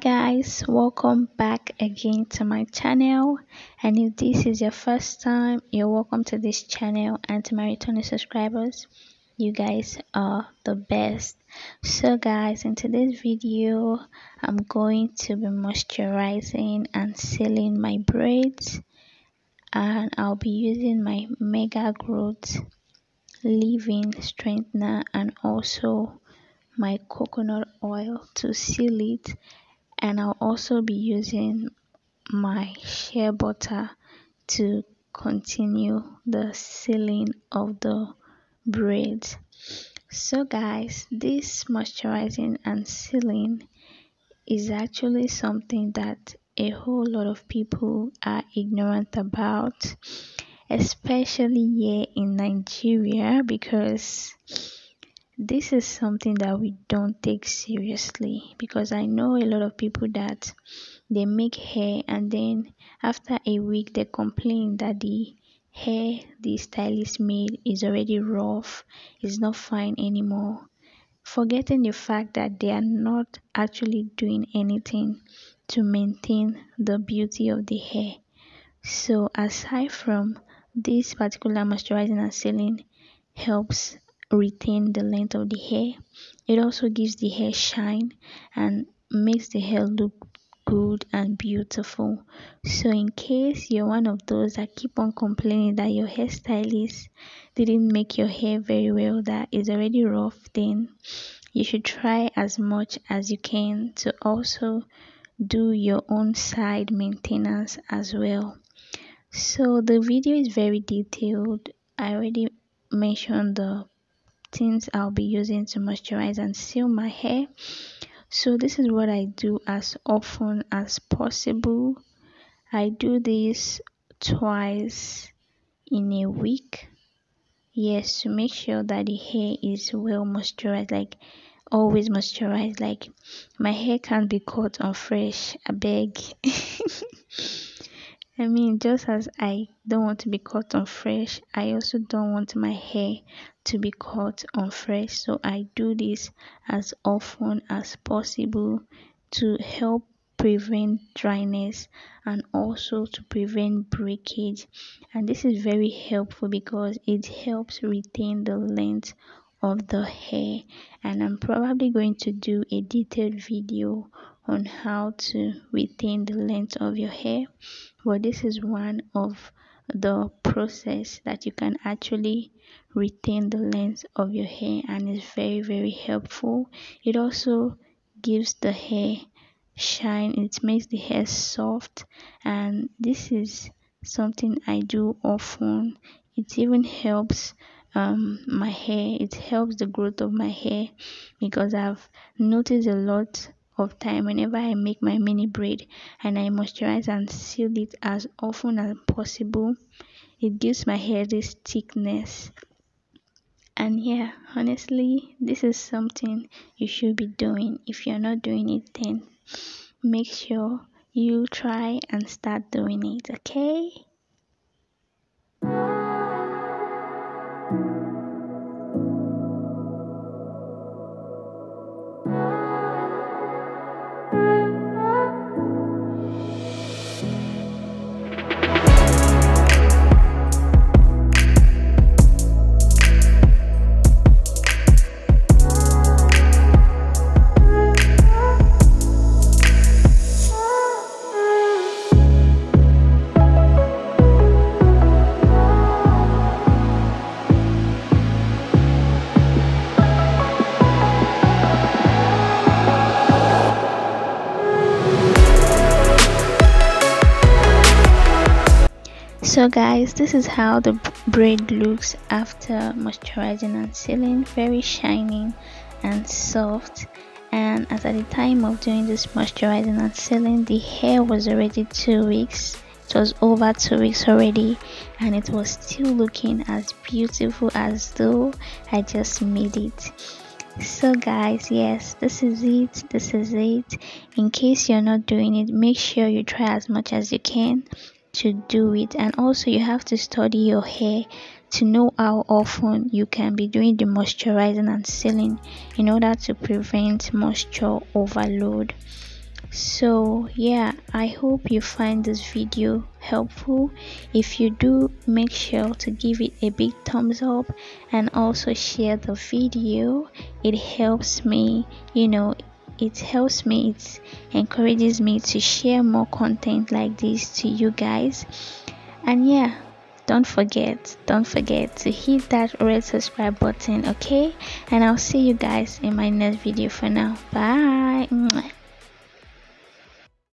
Guys, welcome back again to my channel, and if this is your first time, you're welcome to this channel, and to my returning subscribers, you guys are the best. So guys, in today's video I'm going to be moisturizing and sealing my braids, and I'll be using my Mega Growth leave-in strengthener and also my coconut oil to seal it, and I'll also be using my shea butter to continue the sealing of the braids. So guys, this moisturizing and sealing is actually something that a whole lot of people are ignorant about, especially here in Nigeria, because this is something that we don't take seriously. Because I know a lot of people that they make hair and then after a week they complain that the hair the stylist made is already rough, it's not fine anymore, forgetting the fact that they are not actually doing anything to maintain the beauty of the hair. So aside from this particular moisturizing and sealing helps retain the length of the hair, it also gives the hair shine and makes the hair look good and beautiful. So in case you're one of those that keep on complaining that your hairstylist didn't make your hair very well, that is already rough, then you should try as much as you can to also do your own side maintenance as well. So the video is very detailed. I already mentioned the things I'll be using to moisturize and seal my hair. So this is what I do as often as possible. I do this twice in a week. Yes, to make sure that the hair is well moisturized, like always moisturized. Like my hair can't be cut on fresh, I beg. I mean, just as I don't want to be cut on fresh, I also don't want my hair to be cut on fresh. So I do this as often as possible to help prevent dryness and also to prevent breakage. And this is very helpful because it helps retain the length of the hair. And I'm probably going to do a detailed video on how to retain the length of your hair, but this is one of the process that you can actually retain the length of your hair, and it's very helpful. It also gives the hair shine, it makes the hair soft, and this is something I do often. It even helps my hair, it helps the growth of my hair, because I've noticed a lot of time whenever I make my mini braid and I moisturize and seal it as often as possible, it gives my hair this thickness. And yeah, honestly, this is something you should be doing. If you're not doing it, then make sure you try and start doing it, okay? So guys, this is how the braid looks after moisturizing and sealing. Very shiny and soft. And as at the time of doing this moisturizing and sealing, the hair was already 2 weeks. It was over 2 weeks already, and it was still looking as beautiful as though I just made it. So guys, yes, this is it. In case you're not doing it, make sure you try as much as you can to do it. And also you have to study your hair to know how often you can be doing the moisturizing and sealing in order to prevent moisture overload. So yeah, I hope you find this video helpful. If you do, make sure to give it a big thumbs up and also share the video. It helps me, it encourages me to share more content like this to you guys. And yeah, don't forget to hit that red subscribe button, okay? And I'll see you guys in my next video. For now, bye.